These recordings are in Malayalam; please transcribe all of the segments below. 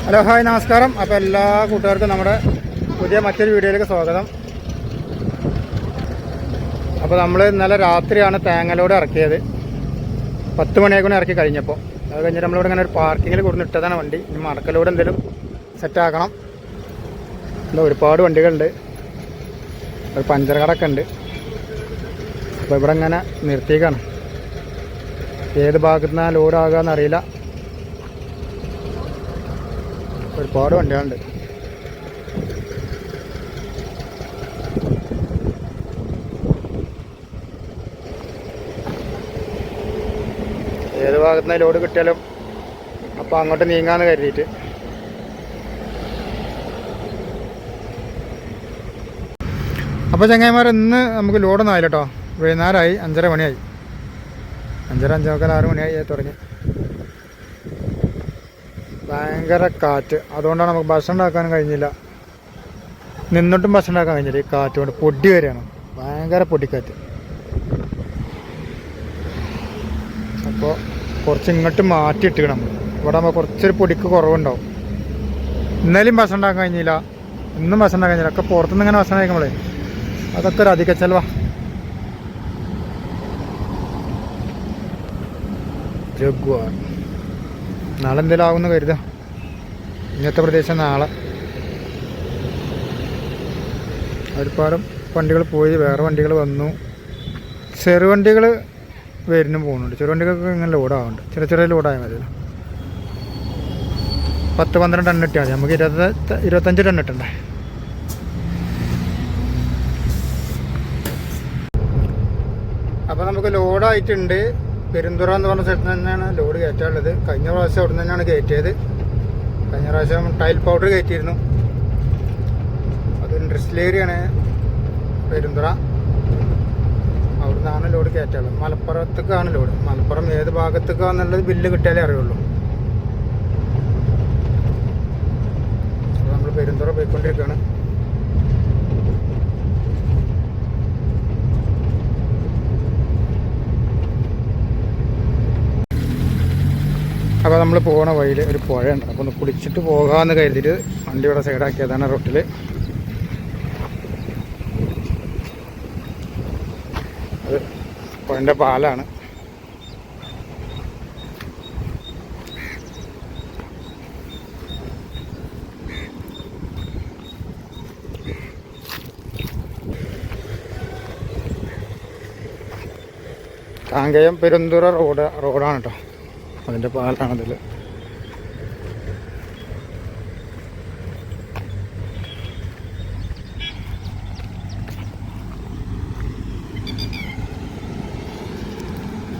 ഹലോ ഹായ് നമസ്കാരം. അപ്പോൾ എല്ലാ കൂട്ടുകാർക്കും നമ്മുടെ പുതിയ മറ്റൊരു വീഡിയോയിലേക്ക് സ്വാഗതം. അപ്പോൾ നമ്മൾ ഇന്നലെ രാത്രിയാണ് തേങ്ങലോട് ഇറക്കിയത്. 10 മണിയായിക്കൊണ്ട് ഇറക്കി കഴിഞ്ഞപ്പോൾ അത് കഴിഞ്ഞിട്ട് നമ്മളിവിടെ ഇങ്ങനെ ഒരു പാർക്കിങ്ങിൽ കൊടുത്തിട്ടതാണ് വണ്ടി. ഇനി മടക്കലോട് എന്തെങ്കിലും സെറ്റാക്കണം. ഇവിടെ ഒരുപാട് വണ്ടികളുണ്ട്, ഒരു പഞ്ചർ കടയൊക്കെ ഉണ്ട്. അപ്പോൾ ഇവിടെ ഇങ്ങനെ നിർത്തിയേക്കാണ്. ഏത് ഭാഗത്തു നിന്നാണ് ലോഡാകുകയെന്ന് അറിയില്ല. ഒരുപാട് വണ്ടികളുണ്ട്. ഏത് ഭാഗത്തു നിന്ന് ലോഡ് കിട്ടിയാലും അപ്പോൾ അങ്ങോട്ട് നീങ്ങാന്ന് കരുതിയിട്ട്. അപ്പോൾ ചങ്ങായിമാർ ഇന്ന് നമുക്ക് ലോഡൊന്നും ആയില്ല കേട്ടോ. വൈകുന്നേരമായി, 5:30 മണിയായി. 5:30, 5:45, 6 മണിയായി തുടങ്ങി. ഭയങ്കര കാറ്റ്, അതുകൊണ്ടാണ് നമുക്ക് ഭക്ഷണം ഉണ്ടാക്കാനും കഴിഞ്ഞില്ല. നിന്നിട്ടും ഭക്ഷണം ഉണ്ടാക്കാൻ കഴിഞ്ഞില്ല. ഈ കാറ്റ് കൊണ്ട് പൊടി വരെയാണ്, ഭയങ്കര പൊടിക്കാറ്റ്. അപ്പോൾ കുറച്ച് ഇങ്ങോട്ട് മാറ്റിയിട്ടിക്കണം. ഇവിടെ നമ്മൾ കുറച്ചൊരു പൊടിക്ക് കുറവുണ്ടാവും. ഇന്നലെയും ഭക്ഷണം ഉണ്ടാക്കാൻ കഴിഞ്ഞില്ല, ഇന്നും ഭക്ഷണം ഉണ്ടാക്കാൻ കഴിഞ്ഞില്ല. ഒക്കെ പുറത്തുനിന്ന് ഇങ്ങനെ ഭക്ഷണം കഴിക്കുമ്പോഴേ അതൊക്കെ ഒരു അധിക ചെലവാ. ജഗ്വാർ നാളെ എന്തെങ്കിലും ആകുമെന്ന് കരുതാം. ഇന്നത്തെ പ്രദേശം നാളെ ഒരുപാട് വണ്ടികൾ പോയി, വേറെ വണ്ടികൾ വന്നു. ചെറുവണ്ടികൾ വരുന്നു പോകുന്നുണ്ട്. ചെറുവണ്ടികൾക്ക് ഇങ്ങനെ ലോഡാവുന്നുണ്ട്. ചെറിയ ചെറിയ ലോഡായാൽ മതിയല്ലോ. 10-12 ടൺ ഇട്ടാൽ മതി. നമുക്ക് 25 ടൺ ഇട്ടണ്ടേ. അപ്പോൾ നമുക്ക് ലോഡായിട്ടുണ്ട്. പെരുന്തുറ എന്ന് പറഞ്ഞ സ്ഥലത്ത് തന്നെയാണ് ലോഡ് കയറ്റാനുള്ളത്. കഴിഞ്ഞ പ്രാവശ്യം അവിടെ നിന്ന് തന്നെയാണ് കയറ്റിയത്. കഴിഞ്ഞ പ്രാവശ്യം ടൈൽ പൗഡർ കയറ്റിയിരുന്നു. അത് ഇൻഡസ്ട്രിയൽ ഏരിയയാണ് പെരുന്തുറ. അവിടെ നിന്നാണ് ലോഡ് കയറ്റാനുള്ളത്. മലപ്പുറത്തേക്കാണ് ലോഡ്. മലപ്പുറം ഏത് ഭാഗത്തേക്കാണെന്നുള്ളത് ബില്ല് കിട്ടിയാലേ അറിയുള്ളൂ. അപ്പോൾ നമ്മൾ പെരുന്തുറ പോയിക്കൊണ്ടിരിക്കുകയാണ്. അപ്പോൾ നമ്മൾ പോകുന്ന വഴിയിൽ ഒരു പുഴയുണ്ട്. അപ്പോൾ ഒന്ന് കുളിച്ചിട്ട് പോകാമെന്ന് കരുതിയിട്ട് വണ്ടി ഇവിടെ സൈഡാക്കിയതാണ് റോട്ടിൽ. അത് പുഴൻ്റെ പാലാണ്. കാങ്കയം പെരുന്തുറ റോഡാണ് കേട്ടോ. അതിൻ്റെ പാലാണതിൽ.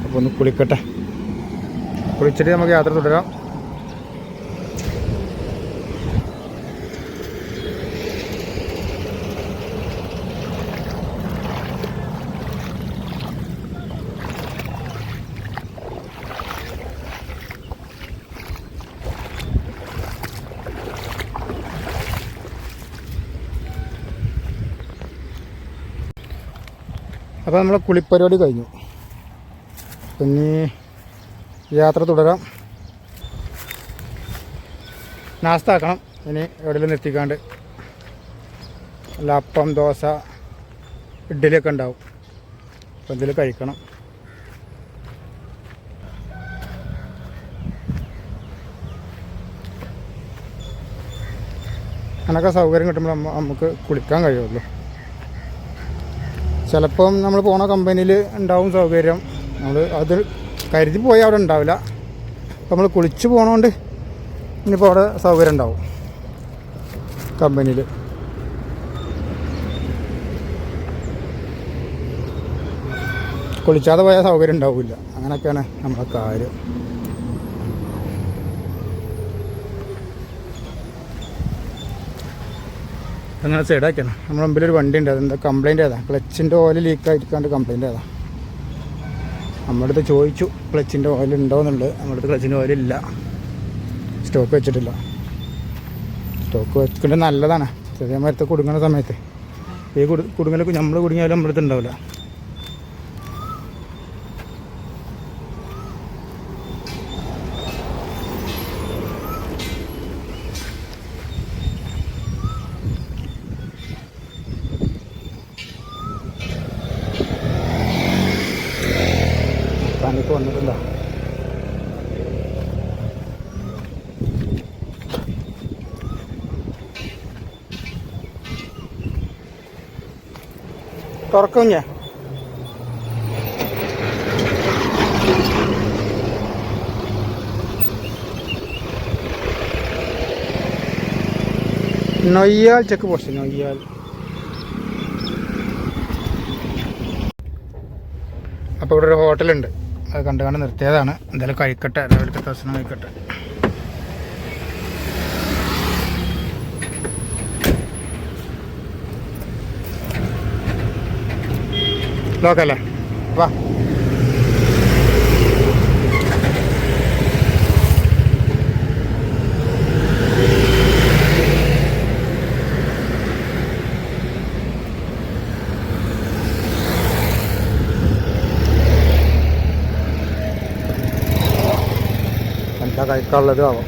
അപ്പോൾ ഒന്ന് കുളിക്കട്ടെ. കുളിച്ചിട്ട് നമുക്ക് യാത്ര തുടരാം. അപ്പോൾ നമ്മളെ കുളിപ്പരിപാടി കഴിഞ്ഞു. പിന്നെ യാത്ര തുടരാം. നാസ്ത ആക്കണം. ഇനി എവിടെയെങ്കിലും നിർത്തിക്കാണ്ട് അപ്പം, ദോശ, ഇഡ്ഡലിയൊക്കെ ഉണ്ടാവും. അപ്പോൾ എന്തെങ്കിലും കഴിക്കണം. അങ്ങനെയൊക്കെ സൗകര്യം കിട്ടുമ്പോൾ നമുക്ക് കുളിക്കാൻ കഴിയുള്ളൂ. ചിലപ്പം നമ്മൾ പോണ കമ്പനിയിൽ ഉണ്ടാവും സൗകര്യം. നമ്മൾ അത് കരുതി പോയാൽ അവിടെ ഉണ്ടാവില്ല. അപ്പോൾ നമ്മൾ കുളിച്ച് പോകണോണ്ട് ഇനിയിപ്പോൾ അവിടെ സൗകര്യം ഉണ്ടാവും കമ്പനിയിൽ. കുളിച്ചാതെ പോയാൽ സൗകര്യം ഉണ്ടാവില്ല. അങ്ങനെയൊക്കെയാണ് നമ്മുടെ കാര്യം. അങ്ങനെ സൈഡാക്കിയാണ്. നമ്മുടെ മുമ്പിലൊരു വണ്ടി ഉണ്ട്. അതെന്താ കംപ്ലൈൻറ്റ് ഏതാ, ക്ലച്ചിൻ്റെ ഓയിൽ ലീക്കായിരിക്കാണ്ട് കംപ്ലൈൻറ്റ് ഏതാ. നമ്മുടെ അടുത്ത് ചോദിച്ചു ക്ലച്ചിൻ്റെ ഓയിൽ ഉണ്ടോയെന്നുള്ളത്. നമ്മുടെ അടുത്ത് ക്ലച്ചിൻ്റെ ഓയിലില്ല, സ്റ്റോക്ക് വെച്ചിട്ടില്ല. സ്റ്റോക്ക് വെക്കുന്നത് നല്ലതാണ്. ചെറിയ മരത്തെ കുടുങ്ങുന്ന സമയത്ത് ഈ കുടുങ്ങലൊക്കെ നമ്മൾ കുടുങ്ങിയാലും നമ്മുടെ അടുത്ത് ഉണ്ടാവില്ല. തുറക്കും ഞാൻ. നൊയ്യാൽ ചെക്ക് പോസ്റ്റ്, നൊയ്യാൽ. അപ്പോൾ ഇവിടെ ഒരു ഹോട്ടലുണ്ട്, അത് കണ്ട് നിർത്തിയതാണ്. എന്തായാലും കഴിക്കട്ടെ, രാവിലത്തെ ഭക്ഷണം കഴിക്കട്ടെ. ലോക്കല്ലേ, വാ. എന്താ കഴിക്കാനുള്ളത് ആവാം.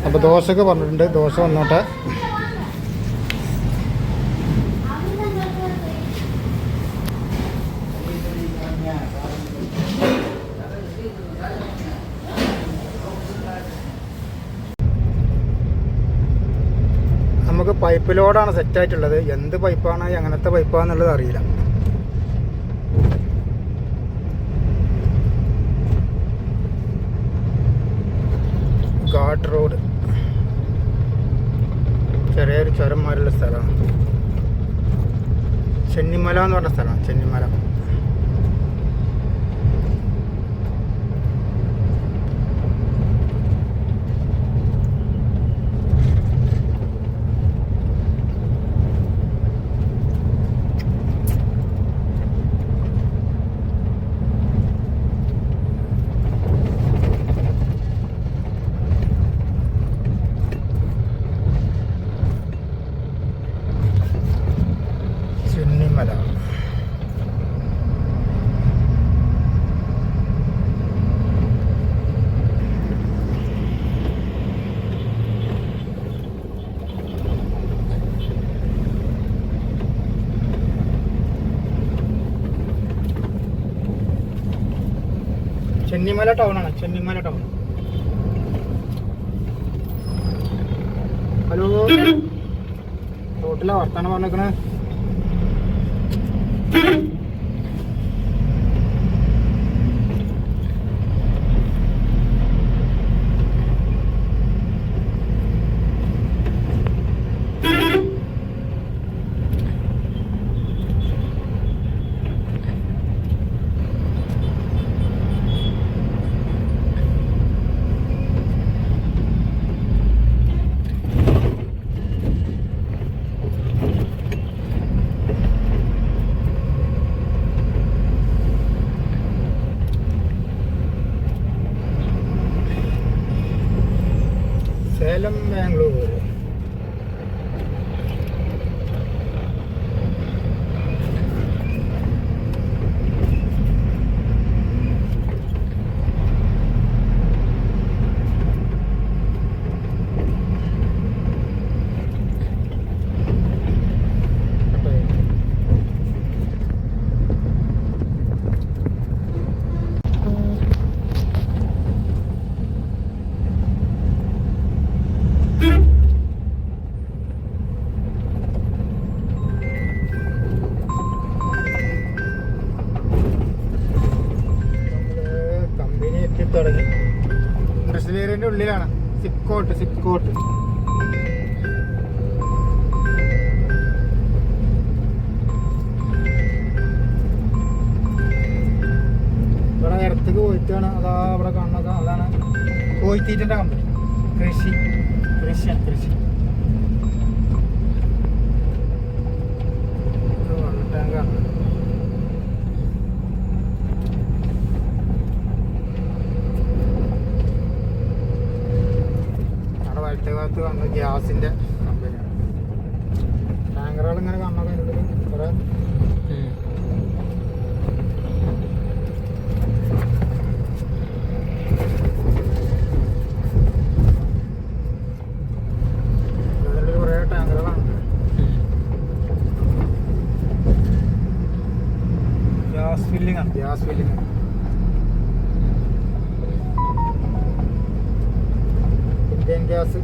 അപ്പോൾ ദോശയൊക്കെ പറഞ്ഞിട്ടുണ്ട്, ദോശ വന്നോട്ടെ. നമുക്ക് പൈപ്പ് ലോഡാണ് സെറ്റായിട്ടുള്ളത്. എന്ത് പൈപ്പാണ്, എങ്ങനത്തെ പൈപ്പാണെന്നുള്ളത് അറിയില്ല. ഘാട്ട് റോഡ്, ചെറിയൊരു ചുരന്മാരുള്ള സ്ഥലമാണ്. ചെന്നിമല എന്ന് പറഞ്ഞ സ്ഥലമാണ്, ചെന്നിമല. ചെന്നിമല ടൗണാണ്, ചെന്നിമല ടൗൺ. ഹലോ, റോട്ടിലാ വർത്താനം പറഞ്ഞേക്കണേ. സേലം ബാംഗ്ലൂർ. തുടങ്ങി. ഇൻഡസ്ട്രിയൽ ഏരിയൻ്റെ ഉള്ളിലാണ്. സിപ്കോട്ട്, സിപ്കോട്ട്. ഇവിടെ ഇടത്തേക്ക് പോയിട്ടാണ്. അതാ ഇവിടെ കാണുന്നത്, അതാണ് കോയിത്തീറ്റൻ്റെ കമ്പനി. കൃഷി, കൃഷിയാണ്, കൃഷി. ടാങ്കാണ്. ഭാഗത്ത് വന്ന ഗ്യാസിൻ്റെ കമ്പനിയാണ്. ടാങ്കറുകൾ ഇങ്ങനെ കാണാൻ അതിനുള്ളിൽ കുറേ കുറേ ടാങ്കറുകളാണ്. Gas filling. Indian gas.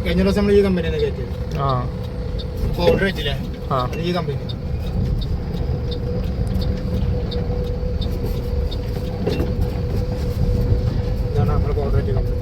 കഴിഞ്ഞ ദിവസം നമ്മൾ ഈ കമ്പനി തന്നെ കയറ്റിയത്. പൗഡർ വെച്ചില്ലേ, അത് ഈ കമ്പനി. ഇതാണ് നമ്മൾ പൗഡർ വെച്ച കമ്പനി.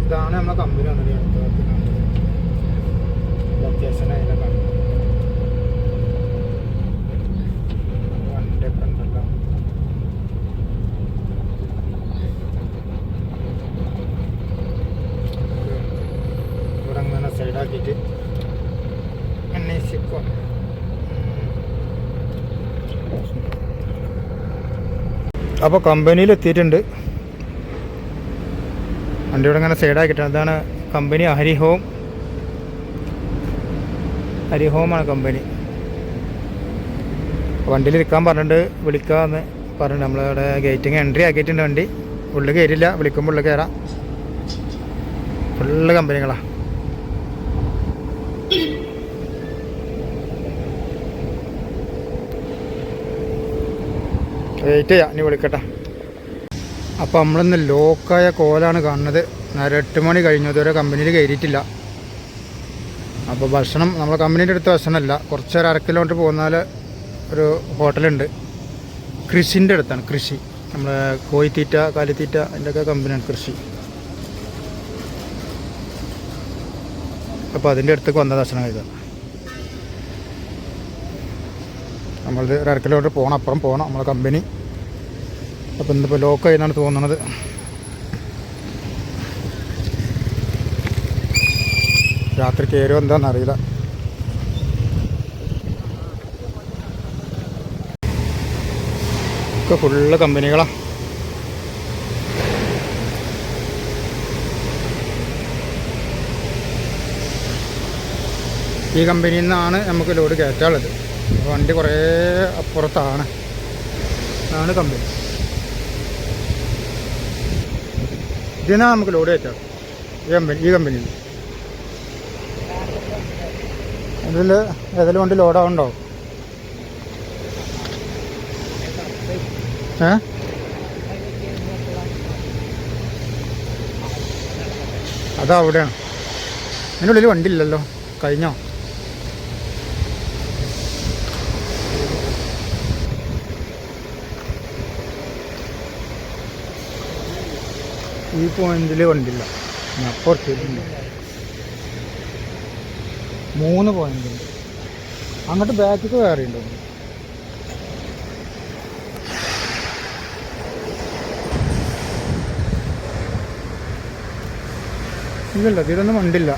ഇതാണ് നമ്മളെ കമ്പനി വന്നത്. ലൊക്കേഷൻ അതിലെ കണ്ടു. വണ്ടിയൊക്കെ ഉണ്ടല്ലോ. ഇവിടെ അങ്ങനെ സൈഡാക്കിയിട്ട് അന്വേഷിക്കും. അപ്പോൾ കമ്പനിയിൽ എത്തിയിട്ടുണ്ട്. വണ്ടി ഇവിടെ ഇങ്ങനെ സൈഡാക്കിയിട്ടാണ്. അതാണ് കമ്പനി. ഹരിഹോമാണ് കമ്പനി. വണ്ടിയിൽ ഇരിക്കാൻ പറഞ്ഞിട്ട് വിളിക്കാമെന്ന് പറഞ്ഞിട്ട് നമ്മളിവിടെ ഗേറ്റിങ് എൻട്രി ആക്കിയിട്ടുണ്ട്. വണ്ടി ഉള്ളിൽ കയറില്ല, വിളിക്കുമ്പോൾ ഉള്ളിൽ കയറാം. ഫുള്ള് കമ്പനികളാണ്. വെയിറ്റ് ചെയ്യാം, ഇനി വിളിക്കട്ടെ. അപ്പോൾ നമ്മളിന്ന് ലോക്കായ കോലാണ് കാണുന്നത്. നേരെ 8 മണി കഴിഞ്ഞു, ഇതുവരെ കമ്പനിയിൽ കയറിയിട്ടില്ല. അപ്പോൾ ഭക്ഷണം നമ്മളെ കമ്പനീൻ്റെ അടുത്ത് ഭക്ഷണമല്ല, കുറച്ച് 1/2 കിലോമീറ്റർ പോകുന്നാൽ ഒരു ഹോട്ടലുണ്ട്. കൃഷിൻ്റെ അടുത്താണ്. കൃഷി നമ്മളെ കോഴിത്തീറ്റ, കാലിത്തീറ്റ അതിൻ്റെയൊക്കെ കമ്പനിയാണ് കൃഷി. അപ്പോൾ അതിൻ്റെ അടുത്തേക്ക് വന്ന ഭക്ഷണം കഴിക്കാം. നമ്മളിത് 1/2 കിലോമീറ്റർ പോകണം, അപ്പുറം പോകണം നമ്മളെ കമ്പനി. അപ്പോൾ ഇന്നിപ്പോൾ ലോക്കായി എന്നാണ് തോന്നുന്നത്. രാത്രി കയറുമോ എന്താണെന്നറിയില്ല. ഒക്കെ ഫുള്ള് കമ്പനികളാണ്. ഈ കമ്പനിയിൽ നിന്നാണ് നമുക്ക് ലോഡ് കയറ്റാനുള്ളത്. വണ്ടി കുറേ അപ്പുറത്താണ്. ഇതാണ് കമ്പനി. ഇതിനാണ് നമുക്ക് ലോഡ് കയറ്റാം. ഈ കമ്പനിയിൽ അതിൽ ഏതെങ്കിലും വണ്ടി ലോഡാവുന്നുണ്ടോ? അതാ അവിടെയാണ്. അതിനുള്ളിൽ വണ്ടി ഇല്ലല്ലോ. കഴിഞ്ഞോ? ഈ പോയിന്റിൽ വണ്ടിയില്ല. അപ്പുറത്തേക്കുണ്ട് 3 പോയിന്റുണ്ട്. അങ്ങോട്ട് ബാക്കിക്ക് വേറെ ഉണ്ടോ? ഇല്ലല്ല, ഇതിലൊന്നും വണ്ടില്ല.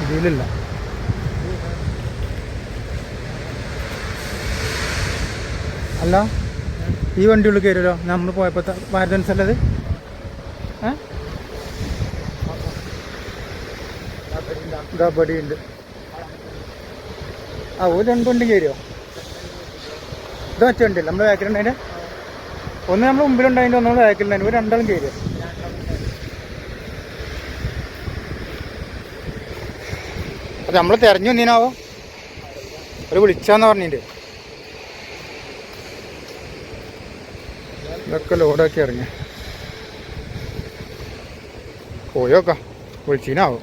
ഇതിലില്ല. അല്ല, ഈ വണ്ടി ഉള്ളിൽ കയറുമല്ലോ. നമ്മൾ പോയപ്പോൾ ഭാരതൻസ് അല്ലത്. ഉണ്ട്. ഒരു 2 വണ്ടി കയറിയോ? ഇത് മറ്റേ വണ്ടിയില്ല, നമ്മൾ ബാക്കിലുണ്ടതിൻ്റെ. ഒന്ന് നമ്മൾ മുമ്പിലുണ്ടായതിൻ്റെ, ഒന്ന് നമ്മൾ ബാക്കിലുണ്ടായിരുന്നു. ഒരു 2 ആളും കയറിയോ? അത് നമ്മൾ തിരഞ്ഞു വന്നീനാവോ? ഒരു വിളിച്ചാന്ന് പറഞ്ഞിട്ട് ഇതൊക്കെ ലോഡാക്കി ഇറങ്ങി പോയോക്കാം. വിളിച്ചീനാവും.